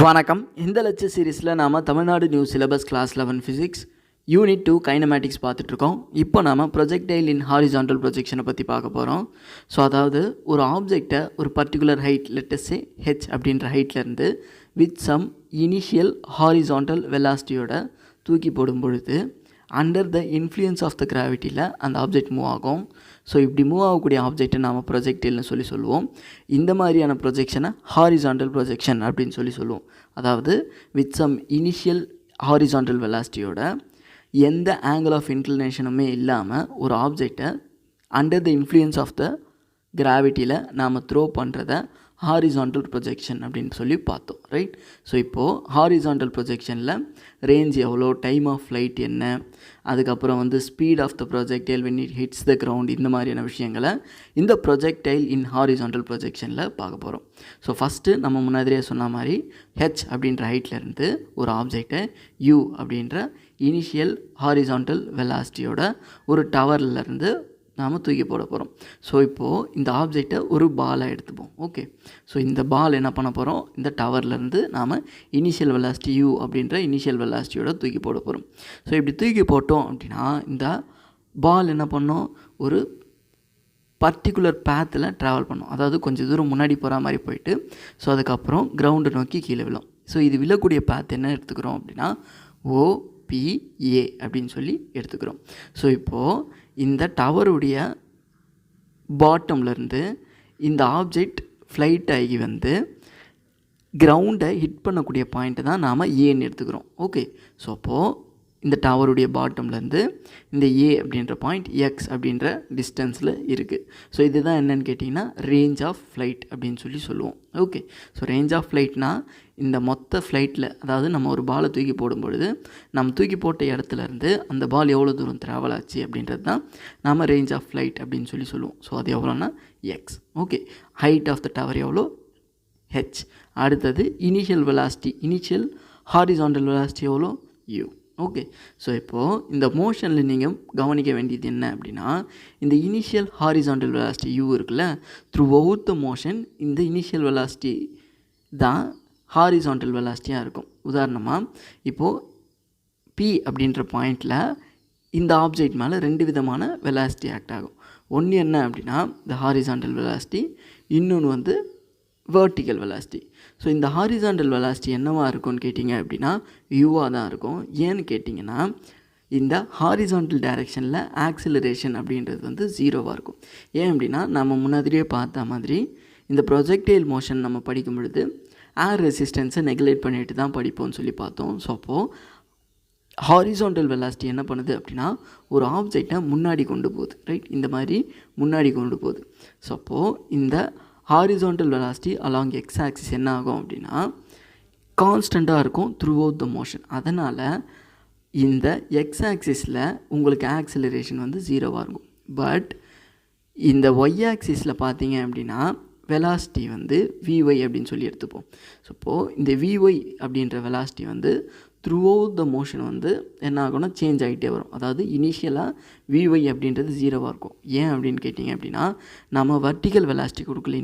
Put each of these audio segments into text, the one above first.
வணக்கம். இந்த லெக்சர் சீரிஸில் நாம் Tamil Nadu new syllabus class 11 physics unit 2 kinematics பார்த்துட்ருக்கோம். இப்போ நாம் ப்ரொஜெக்டைல் இன் ஹாரிசான்டல் ப்ரொஜெக்ஷனை பற்றி பார்க்க போகிறோம். ஸோ அதாவது ஒரு ஆப்ஜெக்டை ஒரு பர்டிகுலர் ஹைட் லெட்டஸ்ஸே ஹெச் அப்படின்ற ஹைட்லேருந்து வித் சம் இனிஷியல் ஹாரிசான்டல் வெலாசிட்டியோட தூக்கி போடும் பொழுது under the influence of the கிராவிட்டியில் அந்த ஆப்ஜெக்ட் மூவ் ஆகும். ஸோ இப்படி மூவ் ஆகக்கூடிய ஆப்ஜெக்டை நாம் ப்ரொஜெக்டைல்னு சொல்லுவோம். இந்த மாதிரியான ப்ரொஜெக்ஷனை ஹாரிசான்டல் ப்ரொஜெக்ஷன் அப்படின்னு சொல்லுவோம். அதாவது வித் சம் இனிஷியல் ஹாரிசான்டல் வெலாசிட்டியோட எந்த ஆங்கிள் ஆஃப் இன்க்ளினேஷனுமே இல்லாமல் ஒரு ஆப்ஜெக்டை under the influence of the கிராவிட்டியில் நாம் த்ரோ பண்ணுறத ஹாரிசான்டல் ப்ரொஜெக்ஷன் அப்படின்னு சொல்லி பார்த்தோம், ரைட்? ஸோ இப்போது ஹாரிசான்டல் ப்ரொஜெக்ஷனில் ரேஞ்ச் எவ்வளோ, டைம் ஆஃப் ஃப்ளைட் என்ன, அதுக்கப்புறம் speed of the projectile when it hits the ground, இந்த மாதிரியான விஷயங்களை இந்த ப்ரொஜெக்டைல் இன் ஹாரிசான்டல் ப்ரொஜெக்ஷனில் பார்க்க போகிறோம். ஸோ ஃபஸ்ட்டு நம்ம முன்னாடியே சொன்ன மாதிரி ஹெச் அப்படின்ற ஹைட்லேருந்து ஒரு ஆப்ஜெக்டை யூ அப்படின்ற இனிஷியல் ஹாரிசான்டல் வெலாசிட்டியோட ஒரு டவர்லேருந்து நாம் தூக்கி போட போகிறோம். ஸோ இப்போது இந்த ஆப்ஜெக்டை ஒரு பாலை எடுத்துப்போம். ஓகே, ஸோ இந்த பால் என்ன பண்ண போகிறோம், இந்த டவர்லேருந்து நாம் இனிஷியல் வெலாசிட்டி யூ அப்படின்ற இனிஷியல் வெலாசிட்டியோட தூக்கி போட போகிறோம். ஸோ இப்படி தூக்கி போட்டோம் அப்படின்னா இந்த பால் என்ன பண்ணோம், ஒரு பர்டிகுலர் பேத்தில் ட்ராவல் பண்ணோம். அதாவது கொஞ்சம் தூரம் முன்னாடி போகிற மாதிரி போயிட்டு ஸோ அதுக்கப்புறம் கிரவுண்டை நோக்கி கீழே விழும். ஸோ இது விழக்கூடிய பேத் என்ன எடுத்துக்கிறோம் அப்படின்னா OPA அப்படின்னு சொல்லி எடுத்துக்கிறோம். ஸோ இப்போது இந்த டவருடைய பாட்டம்லேருந்து இந்த ஆப்ஜெக்ட் ஃப்ளைட் ஆகி கிரவுண்டை ஹிட் பண்ணக்கூடிய பாயிண்ட்டை தான் நாம் ஏன்னு எடுத்துக்கிறோம். ஓகே, ஸோ அப்போது இந்த டவருடைய பாட்டம்லேருந்து இந்த ஏ அப்படின்ற பாயிண்ட் எக்ஸ் அப்படின்ற டிஸ்டன்ஸில் இருக்குது. ஸோ இதுதான் என்னென்னு கேட்டிங்கன்னா ரேஞ்ச் ஆஃப் ஃப்ளைட் அப்படின்னு சொல்லுவோம். ஓகே, ஸோ ரேஞ்ச் ஆஃப் ஃப்ளைட்னால் இந்த மொத்த ஃப்ளைட்டில், அதாவது நம்ம ஒரு பாலை தூக்கி போடும்பொழுது நம்ம தூக்கி போட்ட இடத்துலேருந்து அந்த பால் எவ்வளோ தூரம் ட்ராவல் ஆச்சு அப்படின்றது தான் நம்ம ரேஞ்ச் ஆஃப் ஃப்ளைட் அப்படின்னு சொல்லுவோம். ஸோ அது எவ்வளோன்னா X. Okay, height of the tower எவ்வளோ, ஹெச். அடுத்தது initial velocity, initial horizontal velocity எவ்வளோ, யூ. ஓகே, ஸோ இப்போது இந்த மோஷனில் நீங்கள் கவனிக்க வேண்டியது என்ன அப்படின்னா இந்த இனிஷியல் ஹாரிசான்டல் வெலாசிட்டி யூ இருக்குல்ல, த்ரூ அவுட் த மோஷன் இந்த இனிஷியல் வெலாசிட்டி தான் ஹாரிசான்டல் வெலாசிட்டியாக இருக்கும். உதாரணமாக இப்போது பி அப்படின்ற பாயிண்டில் இந்த ஆப்ஜெக்ட் மேலே ரெண்டு விதமான வெலாசிட்டி ஆக்ட் ஆகும். ஒன்று என்ன அப்படின்னா இந்த ஹாரிசான்டல் வெலாசிட்டி, இன்னொன்று வெர்டிக்கல் வெலாசிட்டி. ஸோ இந்த ஹாரிசான்டல் வெலாசிட்டி என்னவாக இருக்கும்னு கேட்டிங்க அப்படின்னா யூவாக தான் இருக்கும். ஏன்னு கேட்டிங்கன்னா இந்த ஹாரிசான்டல் டைரெக்ஷனில் ஆக்சிலரேஷன் அப்படின்றது ஜீரோவாக இருக்கும். ஏன் அப்படின்னா நம்ம முன்னாடியே பார்த்த மாதிரி இந்த ப்ரொஜெக்டைல் மோஷன் நம்ம படிக்கும் பொழுது ஏர் ரெசிஸ்டன்ஸை நெக்லெக்ட் பண்ணிட்டு தான் படிப்போம்னு சொல்லி பார்த்தோம். ஸோ அப்போது ஹாரிசான்டல் வெலாசிட்டி என்ன பண்ணுது அப்படின்னா ஒரு ஆப்ஜெக்டை முன்னாடி கொண்டு போகுது, ரைட்? இந்த மாதிரி முன்னாடி கொண்டு போகுது. ஸோ அப்போது இந்த horizontal velocity along X axis என்ன ஆகும் அப்படின்னா கான்ஸ்டண்ட்டாக இருக்கும் த்ரூ அவுட் த மோஷன். அதனால் இந்த எக்ஸ் ஆக்சிஸில் உங்களுக்கு ஆக்சிலரேஷன் ஜீரோவாக இருக்கும். பட் இந்த ஒய் ஆக்சிஸில் பார்த்தீங்க அப்படின்னா வெலாசிட்டி விஒய் அப்படின்னு சொல்லி எடுத்துப்போம். ஸோ இப்போது இந்த விஒய் அப்படின்ற velocity through out the motion என்ன ஆகும்னா சேஞ்ச் ஆகிட்டே வரும். அதாவது இனிஷியலாக விஒய் அப்படின்றது ஜீரோவாக இருக்கும். ஏன் அப்படின்னு கேட்டிங்க அப்படின்னா நம்ம வர்டிக்கல் வெலாசிட்டி கொடுக்கல.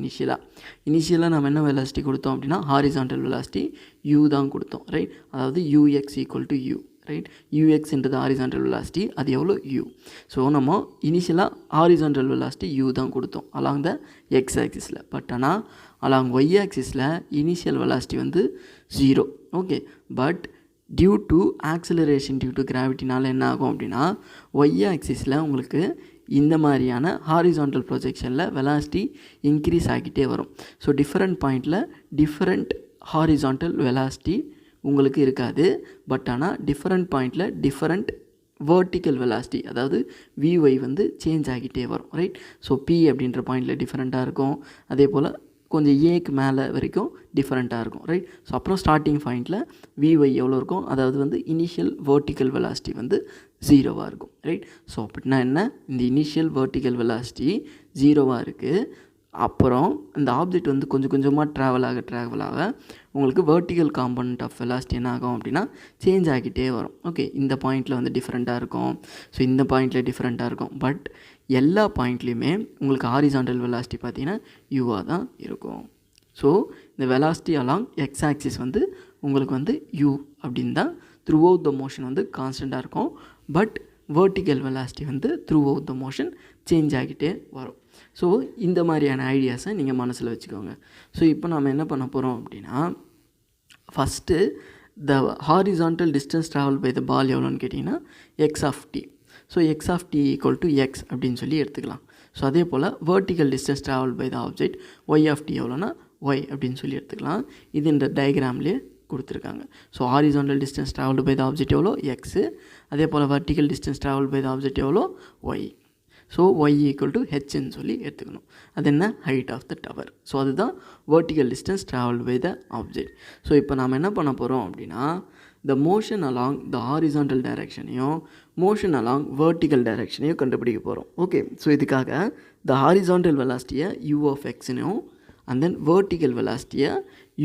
இனிஷியலாக நம்ம என்ன வெலாசிட்டி கொடுத்தோம் அப்படின்னா ஹாரிசான்டல் வெலாசிட்டி யூ தான் கொடுத்தோம், ரைட்? அதாவது U X equal to U, right? யூஎக்ஸ்ன்றது ஹாரிசான்டல் வெலாசிட்டி, அது எவ்வளோ யூ. ஸோ நம்ம இனிஷியலாக ஹாரிசான்டல் வெலாசிட்டி யூ தான் கொடுத்தோம் அலாங் த எக்ஸ் ஆக்சிஸில். பட் ஆனால் அலாங் ஒய் ஆக்சிஸில் initial velocity zero. Okay, but due to acceleration due to கிராவிட்டினால என்ன ஆகும் அப்படின்னா ஒய் ஆக்சிஸில் உங்களுக்கு இந்த மாதிரியான ஹாரிசான்டல் ப்ரொஜெக்ஷனில் வெலாசிட்டி இன்க்ரீஸ் ஆகிட்டே வரும். ஸோ டிஃப்ரெண்ட் பாயிண்டில் டிஃப்ரெண்ட் ஹாரிசான்டல் வெலாசிட்டி உங்களுக்கு இருக்காது. பட் ஆனால் டிஃப்ரெண்ட் பாயிண்டில் டிஃப்ரெண்ட் வெர்டிக்கல் வெலாசிட்டி, அதாவது விஒய் சேஞ்ச் ஆகிட்டே வரும், ரைட்? ஸோ பி அப்படின்ற பாயிண்டில் டிஃப்ரெண்ட்டாக இருக்கும், அதே போல் கொஞ்சம் ஏக்கு மேலே வரைக்கும் டிஃப்ரெண்ட்டாக இருக்கும், ரைட்? ஸோ அப்புறம் ஸ்டார்டிங் பாயிண்டில் விஒய் எவ்வளோ இருக்கும், அதாவது இனிஷியல் வெர்டிக்கல் வெலாசிட்டி ஜீரோவாக இருக்கும், ரைட்? ஸோ அப்படின்னா என்ன, இந்த இனிஷியல் வெர்டிக்கல் வெலாசிட்டி ஜீரோவாக இருக்குது. அப்புறம் இந்த ஆப்ஜெக்ட் கொஞ்சம் கொஞ்சமாக ட்ராவல் ஆக உங்களுக்கு வெர்டிக்கல் காம்பனண்ட் ஆஃப் வெலாசிட்டி என்ன ஆகும் அப்படின்னா சேஞ்ச் ஆகிட்டே வரும். ஓகே, இந்த பாயிண்டில் டிஃப்ரெண்ட்டாக இருக்கும், ஸோ இந்த பாயிண்டில் டிஃப்ரெண்ட்டாக இருக்கும். பட் எல்லா பாயிண்ட்லேயுமே உங்களுக்கு ஹாரிசான்டல் வெலாசிட்டி பார்த்தீங்கன்னா யூவாக தான் இருக்கும். ஸோ இந்த வெலாசிட்டி அலாங் எக்ஸ் ஆக்சிஸ் வந்து உங்களுக்கு வந்து u அப்படின்னு தான் த்ரூ அவுட் த மோஷன் வந்து கான்ஸ்டண்ட்டாக இருக்கும். பட் வெர்டிக்கல் வெலாசிட்டி வந்து through out the motion change ஆகிட்டே வரும். ஸோ இந்த மாதிரியான ஐடியாஸை நீங்கள் மனசில் வச்சுக்கோங்க. ஸோ இப்போ நம்ம என்ன பண்ண போகிறோம் அப்படின்னா, first the horizontal distance travel by the ball எவ்வளோன்னு கேட்டிங்கன்னா X of T. So X of T equal to X அப்படின்னு சொல்லி எடுத்துக்கலாம். ஸோ அதே போல் vertical distance travel by the object Y of T எவ்வளோனா ஒய் அப்படின்னு சொல்லி எடுத்துக்கலாம். இது இந்த டயக்ராம்லேயே கொடுத்துருக்காங்க. So horizontal distance travel by the object எவ்வளோ எக்ஸு, அதே போல் vertical distance travel by the object எவ்வளோ Y. So Y equal to ஹெச்ன்னு சொல்லி எடுத்துக்கணும். அது என்ன, height of the tower. So அதுதான் vertical distance travel by the object. So இப்போ நாம் என்ன பண்ண போகிறோம் அப்படின்னா, the motion along the horizontal directionையும் motion along vertical directionையும் கண்டுபிடிக்க போகிறோம். ஓகே, ஸோ இதுக்காக the horizontal velocityயை u of xனையும் and then vertical velocityயை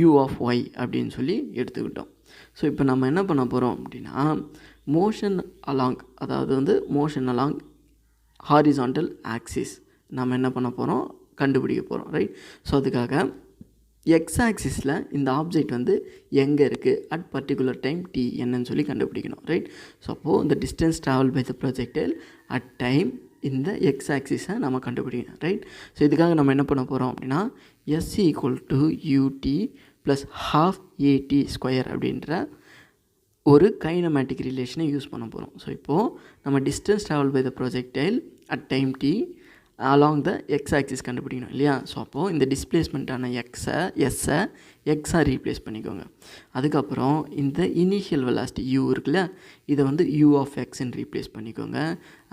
u of y அப்படின்னு சொல்லி எடுத்துக்கிட்டோம். ஸோ இப்போ நம்ம என்ன பண்ண போகிறோம் அப்படின்னா, motion along, அதாவது வந்து motion along horizontal axis நம்ம என்ன பண்ண போகிறோம், கண்டுபிடிக்க போகிறோம். ரைட். ஸோ அதுக்காக எக்ஸ் ஆக்சிஸில் இந்த ஆப்ஜெக்ட் வந்து எங்கே இருக்குது அட் பர்டிகுலர் டைம் டி என்னன்னு சொல்லி கண்டுபிடிக்கணும். ரைட். ஸோ அப்போது இந்த distance travel by the projectile at time இந்த எக்ஸ் ஆக்சிஸை நம்ம கண்டுபிடிக்கணும். ரைட். ஸோ இதுக்காக நம்ம என்ன பண்ண போகிறோம் அப்படின்னா, S equal to U T plus half A T square அப்படின்ற ஒரு கைனமேட்டிக் ரிலேஷனை யூஸ் பண்ண போகிறோம். ஸோ இப்போது நம்ம distance travel by the projectile at time t along the x axis கண்டுபிடிக்கணும் இல்லையா. ஸோ அப்போது இந்த டிஸ்பிளேஸ்மெண்ட்டான எஸ்ஸை எக்ஸாக ரீப்ளேஸ் பண்ணிக்கோங்க. அதுக்கப்புறம் இந்த இனிஷியல் வெலாசிட்டி யூ இருக்குல்ல, இதை வந்து யூ ஆஃப் எக்ஸ்ன்னு ரீப்ளேஸ் பண்ணிக்கோங்க.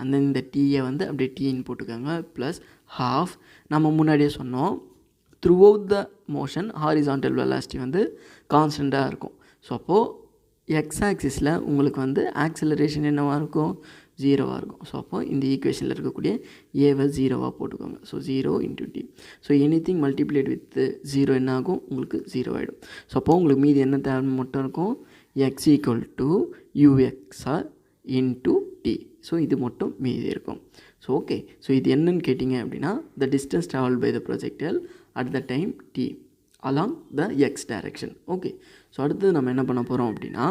அந்த இந்த டீயை வந்து அப்படியே டீன்னு போட்டுக்கோங்க. ப்ளஸ் ஹாஃப், நம்ம முன்னாடியே சொன்னோம் through out the motion horizontal velocity வந்து கான்ஸ்டண்ட்டாக இருக்கும். ஸோ அப்போது எக்ஸ் ஆக்சிஸில் உங்களுக்கு வந்து ஆக்சிலரேஷன் என்னவாக இருக்கும், 0வாக இருக்கும். ஸோ அப்போது இந்த ஈக்குவேஷனில் இருக்கக்கூடிய ஏவை 0வாக போட்டுக்கோங்க. So 0 into D. So anything multiplied with 0 என்ன ஆகும், உங்களுக்கு 0 ஆகிடும். ஸோ அப்போது உங்களுக்கு மீதி என்ன தேவை மட்டும் இருக்கும், X equal to U X R into D. So இது மட்டும் மீதி இருக்கும். ஸோ ஓகே, ஸோ இது என்னன்னு கேட்டிங்க அப்படின்னா, the distance travel by the projectile at the time t along the x direction. Okay, so அடுத்தது நம்ம என்ன பண்ண போகிறோம் அப்படின்னா,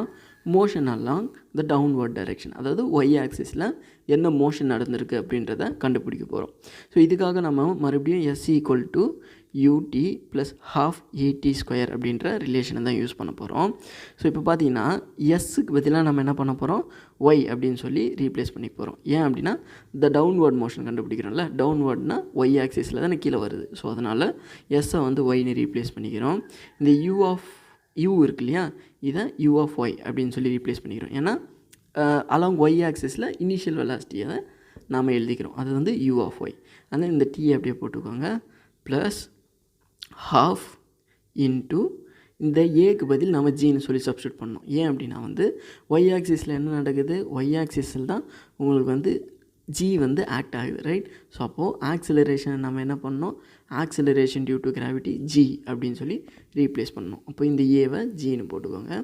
motion along the downward direction, அதாவது ஒய் ஆக்சிஸில் என்ன மோஷன் நடந்திருக்கு அப்படின்றத கண்டுபிடிக்க போகிறோம். ஸோ இதுக்காக நம்ம மறுபடியும் S equal to U T plus half A T square அப்படின்ற ரிலேஷனை தான் யூஸ் பண்ண போகிறோம். ஸோ இப்போ பார்த்தீங்கன்னா எஸ்ஸுக்கு பதிலாக நம்ம என்ன பண்ண போகிறோம், ஒய் அப்படின்னு சொல்லி ரீப்ளேஸ் பண்ணி போகிறோம். ஏன் அப்படின்னா த டவுன்வர்ட் மோஷன் கண்டுபிடிக்கிறோம்ல, டவுன்வர்ட்னா ஒய் ஆக்சிஸில் தான் கீழே வருது. ஸோ அதனால் எஸ்ஸை வந்து ஒய்னு ரீப்ளேஸ் பண்ணிக்கிறோம். இந்த யூ இருக்கு இல்லையா, இதை யூ ஆஃப் ஒய் அப்படின்னு சொல்லி ரீப்ளேஸ் பண்ணிக்கிறோம். ஏன்னா அலாங் ஒய் ஆக்சிஸில் இனிஷியல் வெலாசிட்டியை நாம் எழுதிக்கிறோம், அது வந்து யூ ஆஃப் ஒய். அந்த இந்த டீ அப்படியே போட்டுக்கோங்க. ப்ளஸ் ஹாஃப் இன்ட்டு இந்த ஏக்கு பதில் நம்ம ஜின்னு சொல்லி சப்ஸ்டியூட் பண்ணோம். ஏன் அப்படின்னா வந்து ஒய் ஆக்சிஸில் என்ன நடக்குது, ஒய் ஆக்சிஸில் தான் உங்களுக்கு வந்து ஜி வந்து ஆக்ட் ஆகுது. ரைட். ஸோ அப்போது ஆக்சிலரேஷனை நம்ம என்ன பண்ணோம், acceleration due to gravity g அப்படின்னு சொல்லி ரீப்ளேஸ் பண்ணோம். அப்போ இந்த ஏவை ஜின்னு போட்டுக்கோங்க.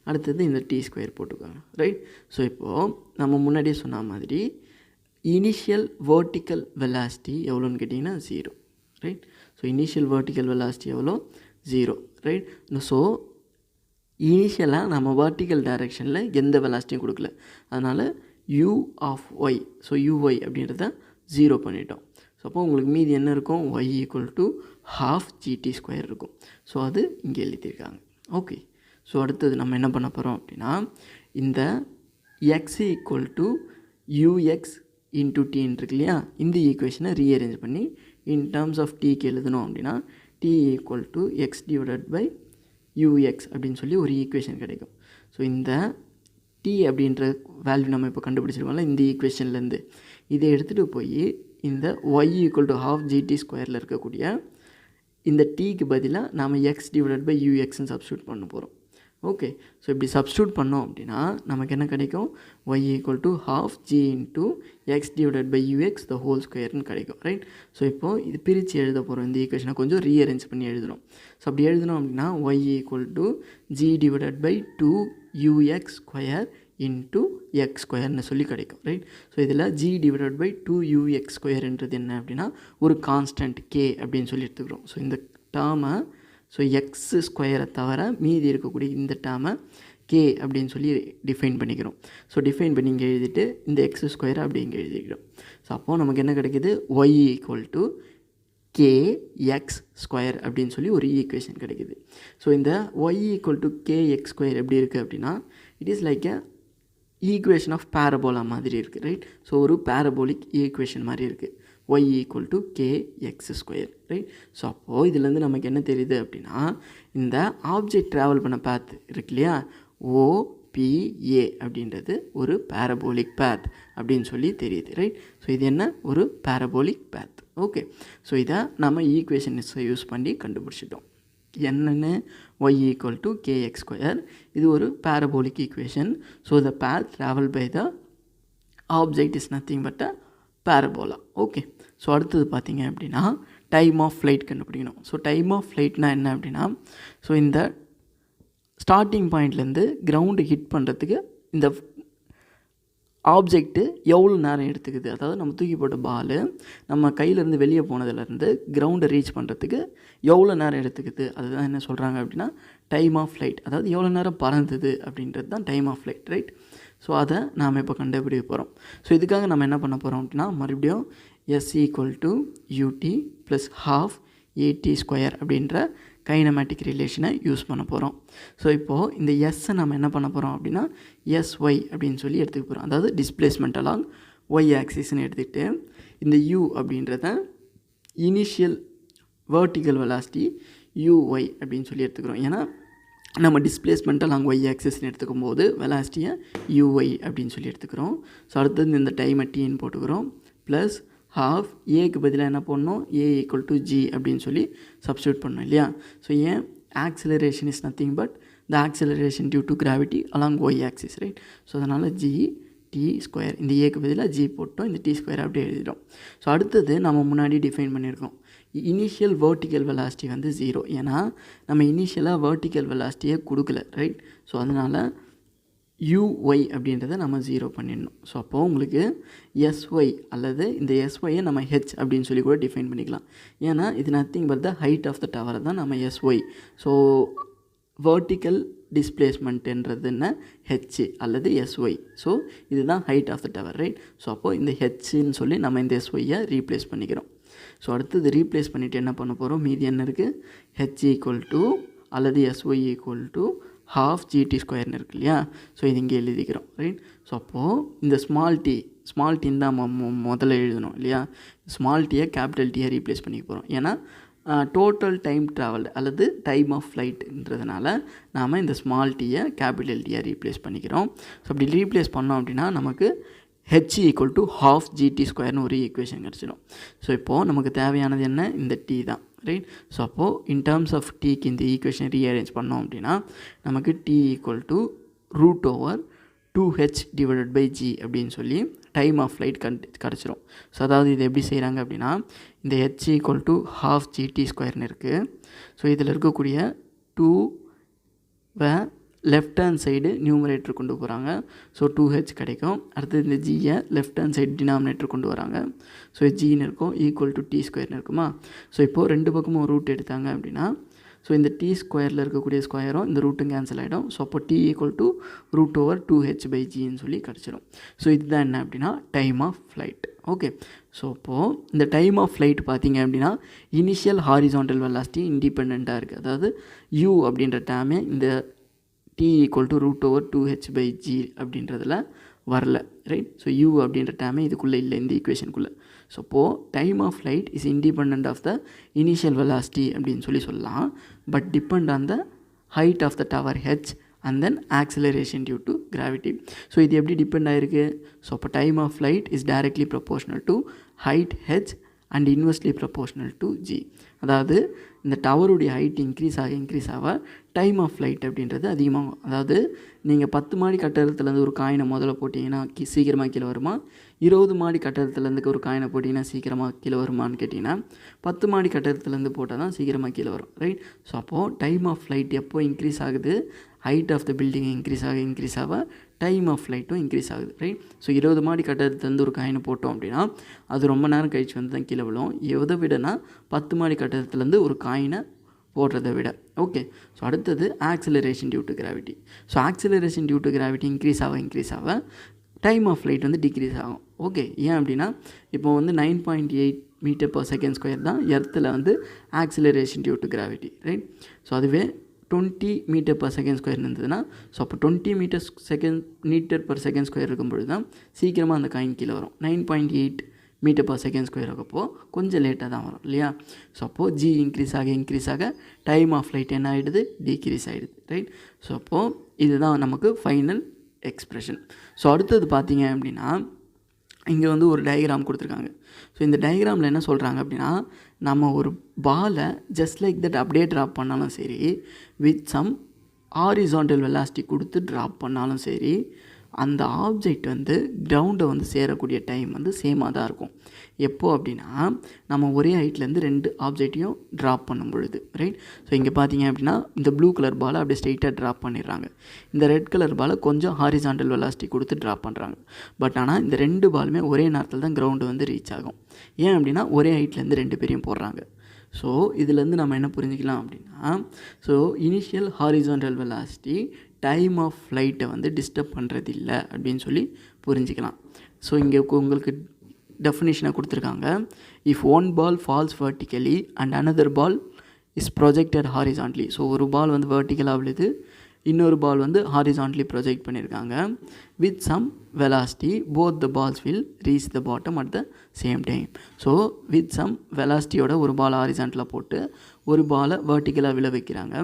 அடுத்தது இந்த டி ஸ்கொயர் போட்டுக்கோங்க. ரைட். ஸோ இப்போது நம்ம முன்னாடியே சொன்ன மாதிரி இனிஷியல் வெர்டிக்கல் வெலாசிட்டி எவ்வளோன்னு கேட்டிங்கன்னா 0. Right. So initial vertical velocity எவ்வளோ, 0. ரைட். ஸோ இனிஷியலாக நம்ம வெர்டிக்கல் டைரெக்ஷனில் எந்த வெலாசிட்டியும் கொடுக்கல, அதனால் u of y, so uy அப்படின்றத 0 பண்ணிட்டோம். ஸோ அப்போ உங்களுக்கு மீதி என்ன இருக்கும், y equal to half g t square இருக்கும். ஸோ அது இங்கே எழுதியிருக்காங்க. ஓகே, ஸோ அடுத்தது நம்ம என்ன பண்ண போகிறோம் அப்படின்னா, இந்த x equal to U X into டின்னு இருக்கு இல்லையா, இந்த ஈக்குவேஷனை ரீஅரேஞ்ச் பண்ணி இன் டேர்ம்ஸ் ஆஃப் டிக்கு எழுதணும் அப்படின்னா t equal to x divided by u x அப்படின்னு சொல்லி ஒரு ஈக்குவேஷன் கிடைக்கும். ஸோ இந்த டி அப்படின்ற வேல்யூ நம்ம இப்போ கண்டுபிடிச்சிருக்கோம்ல இந்த ஈக்குவேஷன்லேருந்து, இதை எடுத்துகிட்டு போய் இந்த Y equal to half G T ஸ்கொயரில் இருக்கக்கூடிய இந்த டீக்கு பதிலாக நாம் எக்ஸ் டிவைடட் பை யூஎக்ஸ்ன்னு சப்ஸ்டியூட் பண்ண போகிறோம். ஓகே, ஸோ இப்படி சப்ஸ்டியூட் பண்ணோம் அப்படின்னா நமக்கு என்ன கிடைக்கும், y equal to half g into x divided by u x the whole ஸ்கொயர்னு கிடைக்கும். ரைட். ஸோ இப்போது இது பிரித்து எழுத போகிறோம், இந்த ஈக்குவேஷனை கொஞ்சம் ரீஅரேஞ்ச் பண்ணி எழுதணும். ஸோ அப்படி எழுதணும் அப்படின்னா y equal to g divided by 2ux square into x ஸ்கொயர்னு சொல்லி கிடைக்கும். ரைட். ஸோ இதில் ஜி டிவைடட் பை 2ux ஸ்கொயர்ன்றது என்ன அப்படின்னா ஒரு கான்ஸ்டன்ட் கே அப்படின்னு சொல்லி எடுத்துக்கிறோம். ஸோ இந்த டேர்மை ஸோ எக்ஸ் ஸ்கொயரை தவிர மீதி இருக்கக்கூடிய இந்த டேர்மை கே அப்படின்னு சொல்லி டிஃபைன் பண்ணிக்கிறோம். ஸோ டிஃபைன் பண்ணி இங்கே எழுதிட்டு இந்த எக்ஸ் ஸ்கொயரை அப்படி இங்கே எழுதிக்கிறோம். ஸோ அப்போது நமக்கு என்ன கிடைக்கிது, y equal to K X square அப்படின்னு சொல்லி ஒரு ஈக்குவேஷன் கிடைக்கிது. ஸோ இந்த Y equal to K X square எப்படி இருக்குது அப்படின்னா, it is like a equation of parabola மாதிரி இருக்குது, ரைட். ஸோ ஒரு பேரபோலிக் ஈக்குவேஷன் மாதிரி இருக்குது, y equal to K X square, right. So அப்போது இதுலேருந்து நமக்கு என்ன தெரியுது அப்படின்னா, இந்த ஆப்ஜெக்ட் ட்ராவல் பண்ண பாத் இருக்கு இல்லையா, ஓபிஏ அப்படின்றது ஒரு பேரபோலிக் பேத் அப்படின்னு சொல்லி தெரியுது, ரைட். ஸோ இது என்ன, ஒரு பேரபோலிக் பேத். ஓகே, ஸோ இதை நம்ம ஈக்குவேஷன்ஸை யூஸ் பண்ணி கண்டுபிடிச்சிட்டோம். என்னென்னு, Y equal to K X square, இது ஒரு parabolic equation. So the path travel by the object is nothing but a parabola. Okay, so அடுத்தது பார்த்தீங்க அப்படின்னா டைம் ஆஃப் ஃப்ளைட் கண்டுபிடிக்கணும். ஸோ டைம் ஆஃப் ஃப்ளைட்னா என்ன அப்படின்னா, ஸோ இந்த ஸ்டார்டிங் பாயிண்ட்லேருந்து கிரவுண்டு ஹிட் பண்ணுறதுக்கு இந்த ஆப்ஜெக்ட்டு எவ்வளோ நேரம் எடுத்துக்குது, அதாவது நம்ம தூக்கி போட்ட பால் நம்ம கையிலேருந்து வெளியே போனதுலேருந்து கிரவுண்டை ரீச் பண்ணுறதுக்கு எவ்வளோ நேரம் எடுத்துக்குது, அதுதான் என்ன சொல்கிறாங்க அப்படின்னா டைம் ஆஃப் ஃப்ளைட். அதாவது எவ்வளோ நேரம் பறந்தது அப்படின்றது தான் time of flight, right. So அதை நாம் இப்போ கண்டுபிடிக்க போகிறோம். ஸோ இதுக்காக நம்ம என்ன பண்ண போகிறோம் அப்படின்னா, மறுபடியும் S equal to U T plus half A T square அப்படின்ற கைனமேட்டிக் ரிலேஷனை யூஸ் பண்ண போகிறோம். ஸோ இப்போது இந்த எஸ்ஸை நம்ம என்ன பண்ண போகிறோம் அப்படின்னா எஸ்ஒய் அப்படின்னு சொல்லி எடுத்துக்க போகிறோம். அதாவது டிஸ்பிளேஸ்மெண்ட் அலாங் ஒய் ஆக்சிஸ்ன்னு எடுத்துக்கிட்டு இந்த யூ அப்படின்றத இனிஷியல் வெர்டிக்கல் வெலாசிட்டி யூஒய் அப்படின்னு சொல்லி எடுத்துக்கிறோம். ஏன்னா நம்ம டிஸ்பிளேஸ்மெண்ட் அலாங் ஒய் ஆக்சிஸ்ன்னு எடுத்துக்கும் போது வெலாசிட்டியை யூஒய் அப்படின்னு சொல்லி எடுத்துக்கிறோம். ஸோ அடுத்தது இந்த டைமை டீன்னு போட்டுக்கிறோம், ப்ளஸ் ஹாஃப் ஏக்கு பதிலாக என்ன பண்ணணும், ஏ ஈக்குவல் டு ஜி அப்படின்னு சொல்லி சப்ஸ்டியூட் பண்ணோம் இல்லையா. ஸோ ஏன், acceleration is nothing but the acceleration due to gravity along y axis, right. So அதனால் ஜி டி ஸ்கொயர், இந்த ஏக்கு பதிலாக ஜி போட்டோம், இந்த டி ஸ்கொயர் அப்படியே எழுதிட்டோம். ஸோ அடுத்தது நம்ம முன்னாடி டிஃபைன் பண்ணியிருக்கோம், இனிஷியல் வெர்டிக்கல் வெலாசிட்டி வந்து 0. ஏன்னா நம்ம இனிஷியலாக வெர்டிக்கல் வெலாசிட்டியை கொடுக்கல, ரைட். ஸோ அதனால் யூஒய் அப்படின்றத நம்ம 0 பண்ணிடணும். ஸோ அப்போது உங்களுக்கு எஸ்ஒய் அல்லது இந்த எஸ்ஒயை நம்ம ஹெச் அப்படின்னு சொல்லி கூட டிஃபைன் பண்ணிக்கலாம். ஏன்னா இது nothing but the height of the டவரை தான் நம்ம எஸ்ஒய். ஸோ வெர்டிக்கல் டிஸ்பிளேஸ்மெண்ட்ன்றது என்ன, ஹெச் அல்லது எஸ்ஒய். ஸோ இதுதான் height of the tower, right. So அப்போது இந்த ஹெச்ன்னு சொல்லி நம்ம இந்த எஸ்ஒய்யை ரீப்ளேஸ் பண்ணிக்கிறோம். ஸோ அடுத்தது ரீப்ளேஸ் பண்ணிவிட்டு என்ன பண்ண போகிறோம், மீதி என்ன இருக்குது, ஹெச் ஈக்குவல் டு அல்லது S Y equal to half GT ஸ்கொயர்னு இருக்கு இல்லையா. ஸோ இது இங்கே எழுதிக்கிறோம், ரைட். ஸோ அப்போது இந்த ஸ்மால் டீன்னு தான் முதல்ல எழுதணும் இல்லையா. ஸ்மால் டீயை கேபிட்டல் டீயை ரீப்ளேஸ் பண்ணிக்க போகிறோம். ஏன்னா டோட்டல் டைம் ட்ராவல் அல்லது டைம் ஆஃப் ஃப்ளைட்டுன்றதுனால நாம் இந்த ஸ்மால் டீயை கேபிட்டல் டீயை ரீப்ளேஸ் பண்ணிக்கிறோம். ஸோ அப்படி ரீப்ளேஸ் பண்ணோம் அப்படின்னா நமக்கு h equal to half GT ஸ்கொயர்னு ஒரு ஈக்குவேஷன் கிடச்சிடும். ஸோ இப்போது நமக்கு தேவையானது என்ன, இந்த டி தான், ரைட். ஸோ அப்போது இன் டேர்ம்ஸ் ஆஃப் டீக்கு இந்த ஈக்குவேஷன் ரீஅரேஞ்ச் பண்ணோம் அப்படின்னா நமக்கு t equal to √2h divided by g அப்படின்னு சொல்லி டைம் ஆஃப் ஃப்ளைட் கிடச்சிரும். ஸோ அதாவது இது எப்படி செய்கிறாங்க அப்படின்னா, இந்த h equal to half GT ஸ்கொயர்னு இருக்குது. ஸோ இதில் இருக்கக்கூடிய 2வை லெஃப்ட் ஹேண்ட் சைடு நியூமரேட்டர் கொண்டு போகிறாங்க. ஸோ 2h கிடைக்கும். அடுத்தது இந்த ஜியை லெஃப்ட் ஹேண்ட் சைடு டினாமினேட்டர் கொண்டு வராங்க. ஸோ ஜின்னு இருக்கும், ஈக்குவல் டு டி ஸ்கொயர்னு இருக்குமா. ஸோ இப்போது ரெண்டு பக்கமும் ரூட் எடுத்தாங்க அப்படின்னா, ஸோ இந்த டி ஸ்கொயரில் இருக்கக்கூடிய ஸ்கொயரும் இந்த ரூட்டும் கேன்சல் ஆகிடும். ஸோ அப்போ T equal to √2h by ஜின்னு சொல்லி கிடச்சிடும். ஸோ இதுதான் என்ன அப்படின்னா time of flight. Okay, so இப்போது இந்த டைம் ஆஃப் ஃப்ளைட் பார்த்திங்க அப்படின்னா இனிஷியல் ஹாரிசான்டல் வெலாசிட்டி இண்டிபெண்ட்டாக இருக்குது. அதாவது யூ அப்படின்ற டேமே இந்த T equal to √2h by G அப்படின்றதில் வரல, ரைட். ஸோ யூ அப்படின்ற டேமே இதுக்குள்ளே இல்லை, இந்த ஈக்குவேஷனுக்குள்ளே. ஸோ அப்போது time of flight is independent of the initial velocity அப்படின்னு சொல்லலாம். But depend on the height of the tower H and then acceleration due to gravity. So இது எப்படி டிபெண்ட் ஆகிருக்கு. ஸோ அப்போ time of flight is directly proportional to height H and inversely proportional to G. அதாவது இந்த டவருடைய height increase ஆக time of flight அப்படின்றது அதிகமாகும். அதாவது நீங்கள் 10 மாடி கட்டடத்துலேருந்து ஒரு காயினை முதல்ல போட்டிங்கன்னா சீக்கிரமாக கீழே வருமா, 20 மாடி கட்டடத்துலேருந்து ஒரு காயினை போட்டிங்கன்னா சீக்கிரமாக கீழே வருமானு கேட்டிங்கன்னா 10 மாடி கட்டடத்துலேருந்து போட்டால் தான் சீக்கிரமாக கீழே வரும், ரைட். ஸோ அப்போது டைம் ஆஃப் ஃப்ளைட் எப்போ இன்க்ரீஸ் ஆகுது, height of the building increase ஆக டைம் ஆஃப் ஃப்ளைட்டும் இன்க்ரீஸ் ஆகுது, ரைட். ஸோ 20 மாடி கட்டடத்துலேருந்து ஒரு காயினை போட்டோம் அப்படின்னா அது ரொம்ப நேரம் கழிச்சு வந்து தான் கீழே விழும். எதை விடனா 10 மாடி கட்டடத்துலேருந்து ஒரு காயினை போடுறதை விட. ஓகே, ஸோ அடுத்தது acceleration due to gravity. So acceleration due to gravity increase ஆக டைம் ஆஃப் ஃப்ளைட் வந்து டிக்ரீஸ் ஆகும். ஓகே, ஏன் அப்படின்னா இப்போ வந்து 9.8 மீட்டர் பர் செகண்ட் ஸ்கொயர் தான் எர்த்தில் வந்து acceleration due to gravity, right. So அதுவே 20 மீட்டர் பர் செகண்ட் ஸ்கொயர் இருந்ததுன்னா, ஸோ அப்போ 20 மீட்டர் பர் செகண்ட் ஸ்கொயர் இருக்கும்பொழுது தான் சீக்கிரமாக அந்த காயின் கீழே வரும். 9.8 மீட்டர் பர் செகண்ட் ஸ்கொயர் இருக்கப்போ கொஞ்சம் லேட்டாக தான் வரும் இல்லையா. ஸோ அப்போது ஜி இன்க்ரீஸ் ஆக டைம் ஆஃப் ஃப்ளைட் என்ன ஆகிடுது, டிக்ரீஸ் ஆகிடுது, ரைட். ஸோ அப்போது இதுதான் நமக்கு ஃபைனல் எக்ஸ்ப்ரெஷன். ஸோ அடுத்தது பார்த்தீங்க அப்படின்னா இங்கே வந்து ஒரு டயக்ராம் கொடுத்துருக்காங்க. ஸோ இந்த டயக்ராமில் என்ன சொல்கிறாங்க அப்படின்னா, நம்ம ஒரு பாலை ஜஸ்ட் லைக் தட் அப்படியே ட்ராப் பண்ணாலும் சரி, வித் சம் ஹாரிசான்டல் வெலாசிட்டி கொடுத்து ட்ராப் பண்ணாலும் சரி, அந்த ஆப்ஜெக்ட் வந்து கிரவுண்டை வந்து சேரக்கூடிய டைம் வந்து சேமாக தான் இருக்கும். எப்போது அப்படின்னா, நம்ம ஒரே ஹைட்லேருந்து 2 ஆப்ஜெக்டையும் ட்ராப் பண்ணும் பொழுது, ரைட். ஸோ இங்கே பார்த்தீங்க அப்படின்னா இந்த ப்ளூ கலர் பாலை அப்படியே ஸ்ட்ரெயிட்டாக ட்ராப் பண்ணிடுறாங்க. இந்த ரெட் கலர் பாலை கொஞ்சம் ஹாரிசான்டல் வெலாசிட்டி கொடுத்து ட்ராப் பண்ணுறாங்க. பட் ஆனால் இந்த 2 பாலுமே ஒரே நேரத்தில் தான் கிரவுண்டு வந்து ரீச் ஆகும். ஏன் அப்படின்னா ஒரே ஹைட்லேருந்து 2 பேரையும் போடுறாங்க. ஸோ இதுலேருந்து நம்ம என்ன புரிஞ்சிக்கலாம் அப்படின்னா, so initial horizontal velocity time of ஃப்ளைட்டை வந்து டிஸ்டர்ப் பண்ணுறதில்ல அப்படின்னு சொல்லி புரிஞ்சிக்கலாம். ஸோ இங்கே உங்களுக்கு டெஃபினிஷனை கொடுத்துருக்காங்க. If one ball falls vertically and another ball is projected horizontally. So ஒரு பால் வந்து வெர்டிக்கலாக விழுது, இன்னொரு பால் வந்து ஹாரிசான்ட்லி ப்ரொஜெக்ட் பண்ணியிருக்காங்க. With some velocity both the balls will reach the bottom at the same time. So with some வெலாசிட்டியோட ஒரு ball ஹாரிசான்டலாக போட்டு ஒரு பாலை வெர்டிக்கலாக விழ வைக்கிறாங்க.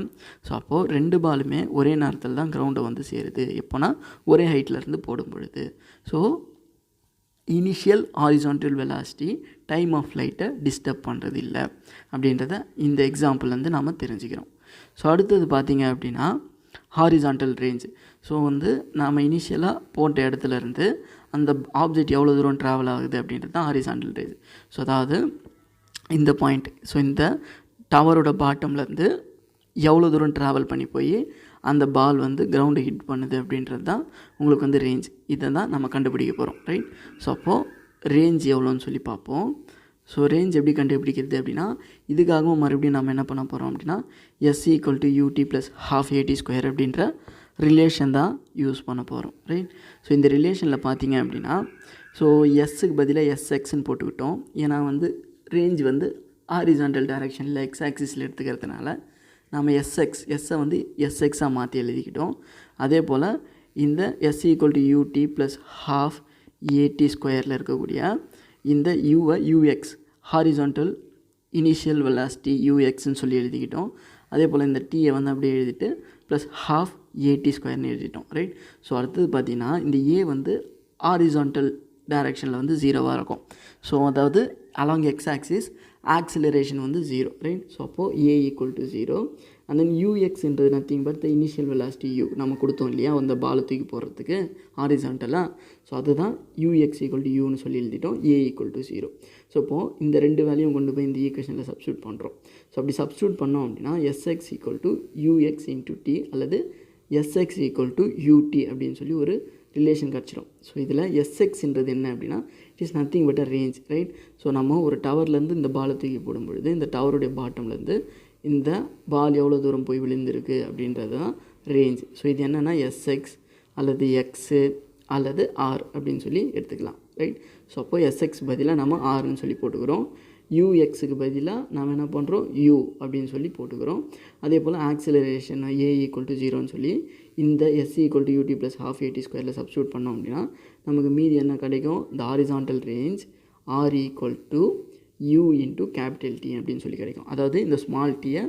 ஸோ அப்போது 2 பாலுமே ஒரே நேரத்தில் தான் கிரவுண்டை வந்து சேருது. எப்போனா ஒரே ஹைட்லேருந்து போடும் பொழுது. So initial horizontal velocity time of ஃப்ளைட்டை டிஸ்டர்ப் பண்ணுறது இல்லை அப்படின்றத இந்த எக்ஸாம்பிள்லேருந்து நாம் தெரிஞ்சுக்கிறோம். ஸோ அடுத்தது பார்த்திங்க அப்படின்னா ஹாரிசான்டல் ரேஞ்ச். ஸோ வந்து நாம் இனிஷியலாக போட்ட இடத்துலேருந்து அந்த ஆப்ஜெக்ட் எவ்வளோ தூரம் ட்ராவல் ஆகுது அப்படின்றது தான் ஹாரிசான்டல் ரேஞ்ச். ஸோ அதாவது இந்த பாயிண்ட், ஸோ இந்த டவரோட பாட்டம்லேருந்து எவ்வளோ தூரம் ட்ராவல் பண்ணி போய் அந்த பால் வந்து கிரவுண்டை ஹிட் பண்ணுது அப்படின்றது தான் உங்களுக்கு வந்து ரேஞ்ச். இதை தான் நம்ம கண்டுபிடிக்க போகிறோம், ரைட். ஸோ அப்போது ரேஞ்ச் எவ்வளோன்னு சொல்லி பார்ப்போம். ஸோ ரேஞ்ச் எப்படி கண்டுபிடிக்கிறது அப்படின்னா, இதுக்காகவும் மறுபடியும் நம்ம என்ன பண்ண போகிறோம் அப்படின்னா S = UT + ½ AT² அப்படின்ற ரிலேஷன் தான் யூஸ் பண்ண போகிறோம், ரைட். ஸோ இந்த ரிலேஷனில் பார்த்தீங்க அப்படின்னா, ஸோ எஸ்ஸுக்கு பதிலாக SXன்னு போட்டுக்கிட்டோம். ஏன்னா வந்து ரேஞ்ச் வந்து ஹாரிசான்டல் டைரக்ஷனில் எக்ஸ் ஆக்சிஸில் எடுத்துக்கிறதுனால நம்ம எஸ்ஸை வந்து SXஆக மாற்றி எழுதிக்கிட்டோம். அதே போல் இந்த S = UT + ½ AT² இருக்கக்கூடிய இந்த யூவை UX ஹாரிசான்டல் இனிஷியல் வெலாசிட்டி UXன்னு சொல்லி எழுதிக்கிட்டோம். அதே போல் இந்த டீயை வந்து அப்படியே எழுதிட்டு +½ AT² எழுதிட்டோம், ரைட். ஸோ அடுத்தது பார்த்திங்கன்னா இந்த ஏ வந்து ஹாரிசான்டல் டைரக்ஷனில் வந்து 0வாக இருக்கும். ஸோ அதாவது அலாங் எக்ஸ் ஆக்சிஸ் ஆக்சிலரேஷன் வந்து 0, ரைட். ஸோ அப்போது A = 0 அண்ட் தென் UXன்றது nothing but the initial velocity U நம்ம கொடுத்தோம் இல்லையா அந்த பாலை தூக்கி போடுறதுக்கு ஹாரிசான்டலாக. ஸோ அதுதான் UX = Uன்னு சொல்லி எழுதிட்டோம். A = 0. ஸோ இப்போது இந்த 2 வேல்யூவும் கொண்டு போய் இந்த ஈக்குவேஷனில் சப்ஸ்டியூட் பண்ணுறோம். ஸோ அப்படி சப்ஸ்டியூட் பண்ணோம் அப்படின்னா SX = UX × T அல்லது SX = UT அப்படின்னு சொல்லி ஒரு ரிலேஷன் கிடச்சிடும். ஸோ இதில் SXன்றது என்ன அப்படின்னா it is nothing but a range, right. So நம்ம ஒரு டவர்லேருந்து இந்த பாலை தூக்கி போடும்பொழுது இந்த டவருடைய பாட்டம்லேருந்து இந்த பால் எவ்வளோ தூரம் போய் விழுந்திருக்கு அப்படின்றது தான் ரேஞ்ச். ஸோ இது என்னென்னா SX அல்லது எக்ஸு அல்லது R அப்படின்னு சொல்லி எடுத்துக்கலாம், ரைட். ஸோ அப்போ SX பதிலாக நம்ம Rன்னு சொல்லி போட்டுக்கிறோம். UXக்கு பதிலாக நாம் என்ன பண்ணுறோம் U அப்படின்னு சொல்லி போட்டுக்கிறோம். அதே போல் ஆக்சிலரேஷன் A = 0ன்னு சொல்லி இந்த S = UT + ½ AT² சப்ஸ்டியூட் பண்ணோம் அப்படின்னா நமக்கு மீதி என்ன கிடைக்கும், இந்த horizontal range R = U × T அப்படின்னு சொல்லி கிடைக்கும். அதாவது இந்த ஸ்மால் டீயை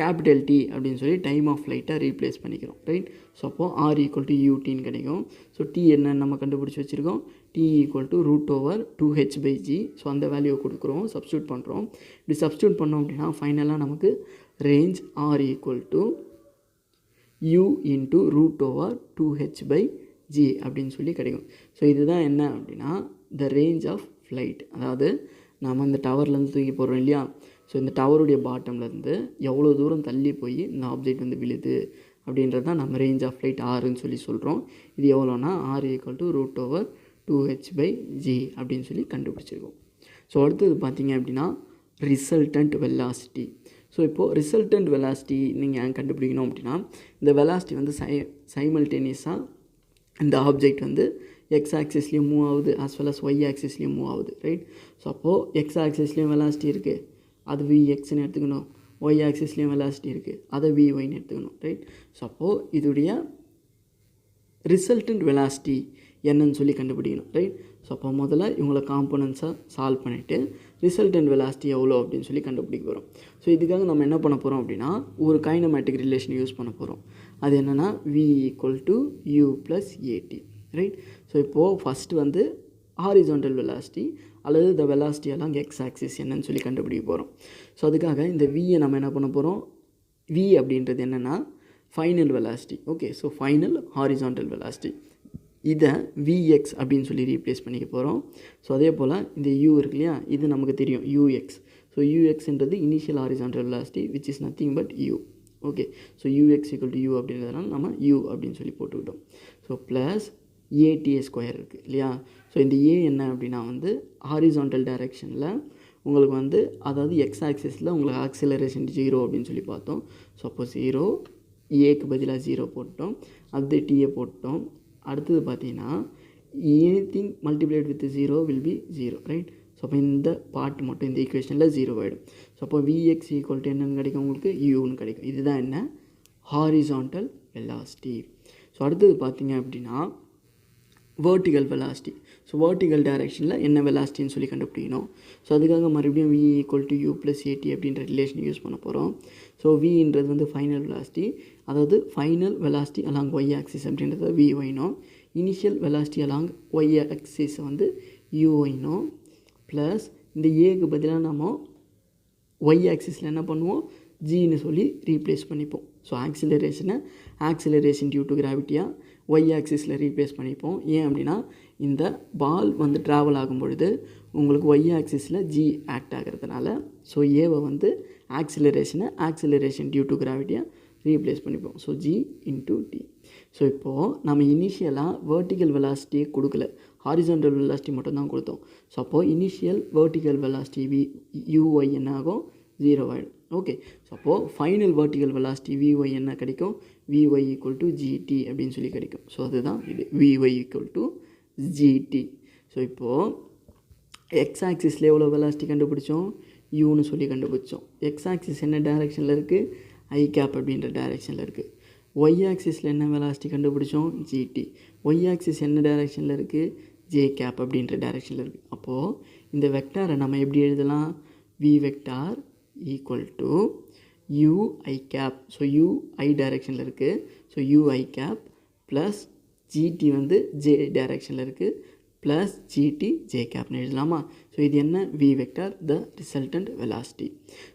கேபிட்டல் T அப்படின்னு சொல்லி டைம் ஆஃப் ஃப்ளைட்டை ரீப்ளேஸ் பண்ணிக்கிறோம், ரைட். ஸோ அப்போது R = UTன்னு கிடைக்கும். ஸோ T என்னன்னு நம்ம கண்டுபிடிச்சி வச்சுருக்கோம். T = √2h/g. ஸோ அந்த வேல்யூவை கொடுக்குறோம், சப்ஸ்டியூட் பண்ணுறோம். இப்படி சப்ஸ்டியூட் பண்ணோம் அப்படின்னா ஃபைனலாக நமக்கு ரேஞ்ச் R = U × √2h/g அப்படின்னு சொல்லி கிடைக்கும். ஸோ இதுதான் என்ன அப்படின்னா த ரேஞ்ச் ஆஃப் ஃப்ளைட். அதாவது நாம் இந்த டவர்லேருந்து தூக்கி போடுறோம் இல்லையா. ஸோ இந்த டவருடைய பாட்டம்லேருந்து எவ்வளோ தூரம் தள்ளி போய் இந்த ஆப்ஜெக்ட் வந்து விழுது அப்படின்றது தான் நம்ம ரேஞ்ச் ஆஃப் ஃப்ளைட் Rன்னு சொல்லி சொல்கிறோம். இது எவ்வளோனா R = √2h/g அப்படின்னு சொல்லி கண்டுபிடிச்சிருக்கோம். ஸோ அடுத்தது பார்த்திங்க அப்படின்னா ரிசல்டன்ட் வெலாசிட்டி. ஸோ இப்போது ரிசல்டன்ட் வெலாசிட்டி நீங்கள் கண்டுபிடிக்கணும் அப்படின்னா இந்த வெலாசிட்டி வந்து சைமல்டேனியஸாக இந்த ஆப்ஜெக்ட் வந்து எக்ஸ் ஆக்சிஸ்லேயும் மூவ் ஆகுது ஆஸ் வெல் அஸ் ஒய் ஆக்சிஸ்லேயும் மூவ் ஆகுது, ரைட்? ஸோ அப்போது எக்ஸ் ஆக்சிஸ்லேயும் வெலாசிட்டி இருக்குது, அது Vxன்னு எடுத்துக்கணும். ஒய் ஆக்சிஸ்லேயும் வெலாசிட்டி இருக்குது, அதை Vyன்னு எடுத்துக்கணும், ரைட்? ஸோ அப்போது இதோடைய ரிசல்டன்ட் வெலாசிட்டி என்னன்னு சொல்லி கண்டுபிடிக்கணும், ரைட்? ஸோ அப்போ முதல்ல இவங்கள காம்போனன்ட்ஸை சால்வ் பண்ணிவிட்டு ரிசல்டன்ட் வெலாசிட்டி எவ்வளோ அப்படின்னு சொல்லி கண்டுபிடிக்க போகிறோம். ஸோ இதுக்காக நம்ம என்ன பண்ண போகிறோம் அப்படின்னா ஒரு கைனமேட்டிக் ரிலேஷன் யூஸ் பண்ண போகிறோம். அது என்னென்னா V = U + AT, right? So இப்போது ஃபஸ்ட்டு வந்து ஹாரிசான்டல் வெலாசிட்டி அல்லது the velocity along X axis என்னன்னு சொல்லி கண்டுபிடிக்க போகிறோம். ஸோ அதுக்காக இந்த Vயை நம்ம என்ன பண்ண போகிறோம், V அப்படின்றது என்னென்னா final velocity. Okay, so final horizontal velocity இதை Vx அப்படின்னு சொல்லி ரீப்ளேஸ் பண்ணிக்க போகிறோம். ஸோ அதே போல் இந்த U இருக்கு இல்லையா, இது நமக்கு தெரியும் Ux. ஸோ Uxன்றது initial horizontal velocity which is nothing but U. Okay, so Ux = U அப்படின்றதுனால நம்ம U அப்படின்னு சொல்லி போட்டுக்கிட்டோம். ஸோ ப்ளஸ் ATA² இருக்குது இல்லையா. ஸோ இந்த A என்ன அப்படின்னா வந்து ஹாரிசான்டல் டைரெக்ஷனில் உங்களுக்கு வந்து அதாவது எக்ஸ் ஆக்சிஸில் உங்களுக்கு ஆக்சிலரேஷன் 0 அப்படின்னு சொல்லி பார்த்தோம். ஸோ அப்போ 0 ஏக்கு பதிலாக 0 போட்டோம், அது டீயை போட்டோம். அடுத்தது பார்த்தீங்கன்னா anything multiplied with 0 will be 0, right? So அப்போ இந்த பார்ட் மட்டும் இந்த ஈக்குவேஷனில் 0 ஆகிடும். ஸோ அப்போ Vx = என்னென்னு கிடைக்கும் உங்களுக்கு, Uன்னு கிடைக்கும். இதுதான் என்ன ஹாரிசான்டல் வெலாசிட்டி. ஸோ அடுத்தது பார்த்தீங்க அப்படின்னா வேர்ட்டிகல் வெலாசிட்டி. ஸோ வேர்ட்டிகல் டைரெக்ஷனில் என்ன வெலாசிட்டின்னு சொல்லி கண்டுபிடிக்கணும். ஸோ அதுக்காக மறுபடியும் V = U + AT அப்படின்ற ரிலேஷன் யூஸ் பண்ண போகிறோம். ஸோ Vன்றது வந்து ஃபைனல் வெலாசிட்டி, அதாவது final velocity along y axis அப்படின்றத Vyனும், இனிஷியல் வெலாசிட்டி அலாங் ஒய் ஆக்சிஸை வந்து Uனும், ப்ளஸ் இந்த ஏக்கு பதிலாக நம்ம ஒய் ஆக்சிஸில் என்ன பண்ணுவோம், ஜின்னு சொல்லி ரீப்ளேஸ் பண்ணிப்போம். ஸோ ஆக்சிலரேஷன் டியூ டு கிராவிட்டியாக ஒய் ஆக்சிஸில் ரீப்ளேஸ் பண்ணிப்போம். ஏன் அப்படின்னா இந்த பால் வந்து ட்ராவல் ஆகும் பொழுது உங்களுக்கு ஒய் ஆக்சிஸில் ஜி ஆக்ட் ஆகிறதுனால ஸோ ஏவை வந்து ஆக்சிலரேஷன் டியூ டு கிராவிட்டியாக ரீப்ளேஸ் பண்ணிப்போம். So G × T. ஸோ இப்போது நம்ம இனிஷியலாக வேர்ட்டிக்கல் வெலாசிட்டியை கொடுக்கல, ஹாரிசான்டல் வெலாசிட்டி மட்டும் தான் கொடுத்தோம். ஸோ அப்போது இனிஷியல் வேர்ட்டிக்கல் வெலாசிட்டி Uy என்ன ஆகும், 0 ஆகிடும். ஓகே, ஸோ அப்போது ஃபைனல் வேர்ட்டிக்கல் வெலாசிட்டி Vy என்ன கிடைக்கும், Vy = GT அப்படின்னு சொல்லி கிடைக்கும். ஸோ அதுதான் இது Vy = GT. ஸோ இப்போது எக்ஸ் ஆக்சிஸில் எவ்வளோ வெலாசிட்டி கண்டுபிடிச்சோம், யூன்னு சொல்லி கண்டுபிடிச்சோம். எக்ஸ் ஆக்சிஸ் என்ன டைரெக்ஷனில் இருக்குது, I கேப் அப்படின்ற டைரெக்ஷனில் இருக்குது. ஒய் ஆக்சிஸில் என்ன வெலாசிட்டி கண்டுபிடிச்சோம், GT. ஒய் ஆக்சிஸ் என்ன டைரெக்ஷனில் இருக்குது, J கேப் அப்படின்ற டைரெக்ஷனில் இருக்குது. அப்போது இந்த வெக்டாரை நம்ம எப்படி எழுதலாம், V vector = UI cap. So UI டைரெக்ஷனில் இருக்குது, so UI cap plus GT வந்து J டைரெக்ஷனில் இருக்குது ப்ளஸ் GT J கேப்னு எழுதலாமா. ஸோ இது என்ன, V வெக்டார் த ரிசல்டன்ட் வெலாசிட்டி.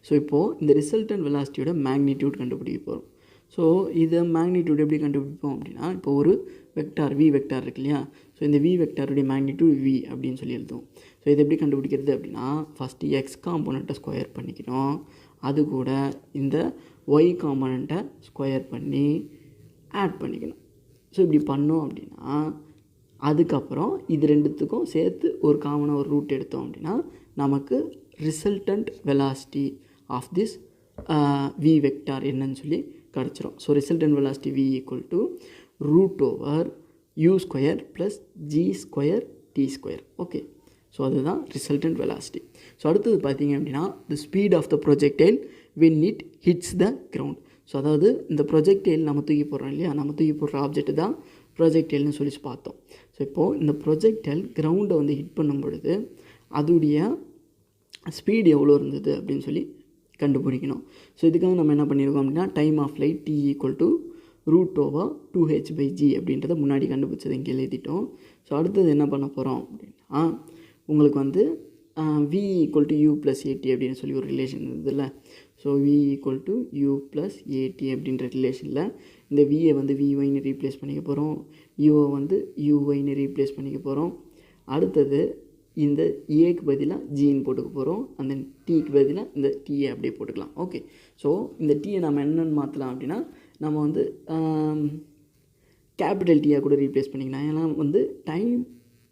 ஸோ இப்போது இந்த ரிசல்டன்ட் வெலாசிட்டியோட மேக்னிடியூட் கண்டுபிடிக்க போகிறோம். ஸோ இதை மேக்னிடியூட் எப்படி கண்டுபிடிப்போம் அப்படின்னா, இப்போ ஒரு வெக்டார் V வெக்டார் இருக்கு இல்லையா, ஸோ இந்த V வெக்டாருடைய மேக்னிடியூட் V அப்படின்னு சொல்லி எழுதுவோம். ஸோ இது எப்படி கண்டுபிடிக்கிறது அப்படின்னா, ஃபஸ்ட்டு எக்ஸ் காம்போனண்ட்டை ஸ்கொயர் பண்ணிக்கணும், அது கூட இந்த ஒய் காம்போனண்ட்டை ஸ்கொயர் பண்ணி ஆட் பண்ணிக்கணும். ஸோ இப்படி பண்ணோம் அப்படின்னா அதுக்கப்புறம் இது ரெண்டுத்துக்கும் சேர்த்து ஒரு காமனாக ஒரு ரூட் எடுத்தோம் அப்படின்னா நமக்கு resultant velocity of this V vector என்னன்னு சொல்லி கிடச்சிரும். So resultant velocity V = √U² + G² T². Okay, so அதுதான் ரிசல்டன்ட் வெலாசிட்டி. ஸோ அடுத்தது பார்த்தீங்க அப்படின்னா the speed of the projectile when it hits the ground. So அதாவது இந்த ப்ரொஜெக்டைல் நம்ம தூக்கி போடுறோம் இல்லையா, நம்ம தூக்கி போடுற ஆப்ஜெக்ட் தான் ப்ரொஜெக்டைல்னு சொல்லி பார்த்தோம். ஸோ இப்போது இந்த ப்ரொஜெக்டைல் கிரவுண்டை வந்து ஹிட் பண்ணும் பொழுது அதோடைய ஸ்பீடு எவ்வளோ இருந்தது அப்படின்னு சொல்லி கண்டுபிடிக்கணும். ஸோ இதுக்காக நம்ம என்ன பண்ணியிருக்கோம் அப்படின்னா time of light T = √2h/g அப்படின்றத முன்னாடி கண்டுபிடிச்சது இங்கே எழுதிட்டோம். ஸோ அடுத்தது என்ன பண்ண போகிறோம் அப்படின்னா உங்களுக்கு வந்து V = U + AT அப்படின்னு சொல்லி ஒரு ரிலேஷன் இருந்ததுல்ல. ஸோ V = U + AT அப்படின்ற ரிலேஷனில் இந்த Vயை வந்து Vyன்னு ரீப்ளேஸ் பண்ணிக்க போகிறோம், Uவை வந்து Uyன்னு ரீப்ளேஸ் பண்ணிக்க போகிறோம். அடுத்தது இந்த ஏக்கு பதிலாக ஜின்னு போட்டுக்க போகிறோம், அந்த டீக்கு பதிலாக இந்த டீயை அப்படியே போட்டுக்கலாம். ஓகே, ஸோ இந்த டீயை நம்ம என்னென்னு மாற்றலாம் அப்படின்னா நம்ம வந்து கேபிட்டல் டீயாக கூட ரீப்ளேஸ் பண்ணிக்கலாம். ஏன்னா வந்து time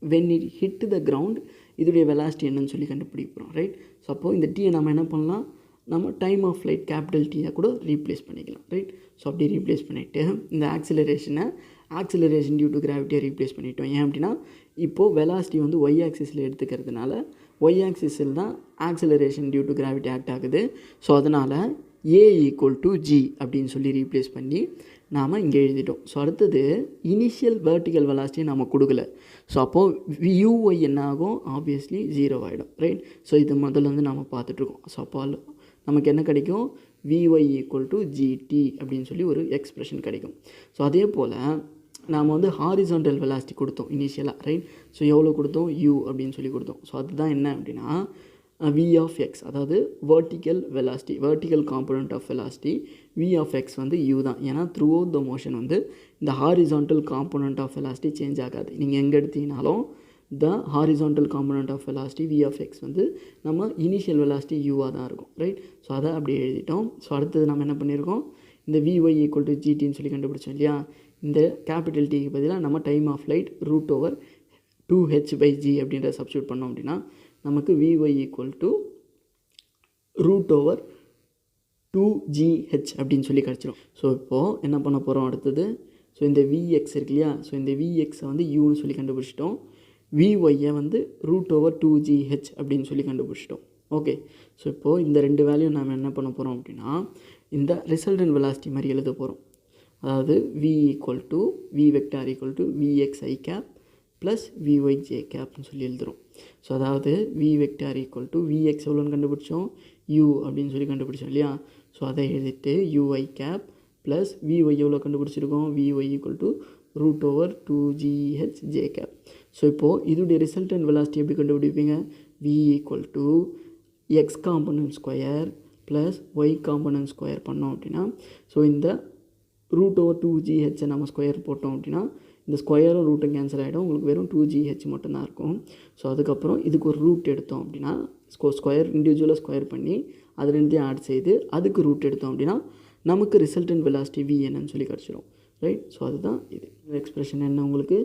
when it hit the ground இதோடைய வெலாசிட்டி என்னன்னு சொல்லி கண்டுபிடிக்க போகிறோம், ரைட்? ஸோ அப்போது இந்த டீயை நம்ம என்ன பண்ணலாம், நம்ம டைம் ஆஃப் ஃப்ளைட் கேபிட்டல் டீயை கூட ரீப்ளேஸ் பண்ணிக்கலாம், ரைட்? ஸோ அப்படி ரீப்ளேஸ் பண்ணிவிட்டு இந்த ஆக்சிலரேஷன் டியூ டு கிராவிட்டியை ரீப்ளேஸ் பண்ணிட்டோம். ஏன் அப்படின்னா இப்போது வெலாசிட்டி வந்து ஒய் ஆக்சிஸில் எடுத்துக்கிறதுனால ஒய் ஆக்சிஸில் தான் acceleration due to gravity act ஆகுது. ஸோ அதனால் ஏ ஈக்குவல் டு ஜி அப்படின்னு சொல்லி ரீப்ளேஸ் பண்ணி நாம் இங்கே எழுதிட்டோம். ஸோ அடுத்தது இனிஷியல் வெர்டிக்கல் வெலாசிட்டியை நம்ம கொடுக்கல. ஸோ அப்போது யூஒய் என்ன ஆகும்? ஆப்வியஸ்லி 0 ஆகிடும், ரைட்? ஸோ இது முதல்ல வந்து நம்ம பார்த்துட்ருக்கோம். ஸோ அப்போ நமக்கு என்ன கிடைக்கும்? விஒய் ஈக்குவல் டு ஜிடி அப்படின்னு சொல்லி ஒரு எக்ஸ்ப்ரெஷன் கிடைக்கும். ஸோ அதே போல் நாம் வந்து ஹாரிசான்டல் வெலாசிட்டி கொடுத்தோம் இனிஷியலாக, ரைட்? ஸோ எவ்வளோ கொடுத்தோம்? யூ அப்படின்னு சொல்லி கொடுத்தோம். ஸோ அதுதான் என்ன அப்படின்னா v of x, அதாவது vertical velocity, vertical component of velocity v of x வந்து u தான். ஏன்னா throughout the motion வந்து இந்த horizontal component of velocity change ஆகாது. நீங்கள் எங்கே எடுத்தீங்கனாலும் the horizontal component of velocity v of x வந்து நம்ம initial velocity u தான் இருக்கும், ரைட்? ஸோ அதை அப்படி எழுதிட்டோம். ஸோ அடுத்தது நம்ம என்ன பண்ணியிருக்கோம்? இந்த vy equal to gtன்னு சொல்லி கண்டுபிடிச்சோம் இல்லையா? இந்த கேபிட்டல் டிக்கு பதிலாக நம்ம டைம் ஆஃப் ஃப்ளைட் √2h/g அப்படின்ற சப்ஸ்டியூட் பண்ணோம் அப்படின்னா நமக்கு vy ஈக்குவல் டு √2gh அப்படின்னு சொல்லி கிடச்சிரும். ஸோ இப்போது என்ன பண்ண போகிறோம் அடுத்தது? ஸோ இந்த vx இருக்கு இல்லையா? ஸோ இந்த vxஐ வந்து uன்னு சொல்லி கண்டுபிடிச்சிட்டோம். vyயை வந்து √2gh அப்படின்னு சொல்லி கண்டுபிடிச்சிட்டோம். ஓகே. ஸோ இப்போது இந்த ரெண்டு வேல்யூ நம்ம என்ன பண்ண போகிறோம் அப்படின்னா இந்த ரிசல்டன்ட் வெலாசிட்டி மாதிரி எழுத போகிறோம். அதாவது v equal to v vector equal to vxi cap plus vyj கேப்னு சொல்லி எழுதுகிறோம். ஸோ அதாவது v vector equal to vx எவ்வளோன்னு கண்டுபிடிச்சோம்? u அப்படின்னு சொல்லி கண்டுபிடிச்சோம் இல்லையா? ஸோ அதை எழுதிட்டு ui கேப் ப்ளஸ் vy எவ்வளோ கண்டுபிடிச்சிருக்கோம்? vy equal to √2gh j cap. So இப்போது இதோடைய ரிசல்டன்ட் வெலாசிட்டி எப்படி கண்டுபிடிப்பீங்க? v equal to x component square plus y component square பண்ணோம் அப்படின்னா ஸோ இந்த √2gh நம்ம ஸ்கொயர் போட்டோம் அப்படின்னா இந்த ஸ்கொயரும் ரூட்டும் கேன்சல் ஆகிடும். உங்களுக்கு வெறும் 2gh மட்டும்தான் இருக்கும். ஸோ அதுக்கப்புறம் இதுக்கு ஒரு ரூட் எடுத்தோம் அப்படின்னா ஸ்கொயர் இண்டிவிஜுவலாக ஸ்கொயர் பண்ணி அது ரெண்டையும் ஆட் செய்து அதுக்கு ரூட் எடுத்தோம் அப்படின்னா நமக்கு ரிசல்டன்ட் வெலாசிட்டி v என்னன்னு சொல்லி கிடச்சிரும், ரைட்? ஸோ அதுதான் இது. இந்த எக்ஸ்பிரஷன் என்ன உங்களுக்கு?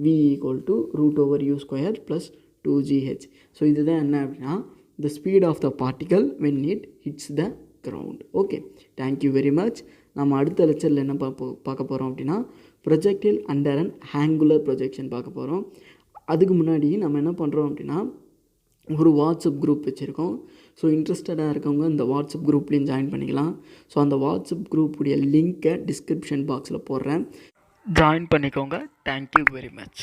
v equal to √u² plus 2gh. So இதுதான் என்ன அப்படின்னா the speed of the particle when it hits the ground. Okay, thank you very much. நம்ம அடுத்த லெக்சரில் என்ன பார்க்க போகிறோம் அப்படின்னா projectile under an angular projection பார்க்க போகிறோம். அதுக்கு முன்னாடி நம்ம என்ன பண்ணுறோம் அப்படின்னா ஒரு வாட்ஸ்அப் குரூப் வச்சுருக்கோம். ஸோ இன்ட்ரெஸ்டடாக இருக்கவங்க இந்த வாட்ஸ்அப் குரூப்லேயும் ஜாயின் பண்ணிக்கலாம். ஸோ அந்த வாட்ஸ்அப் குரூப்புடைய லிங்க்கை டிஸ்கிரிப்ஷன் பாக்ஸில் போடுறேன், ஜாயின் பண்ணிக்கோங்க. Thank you very much.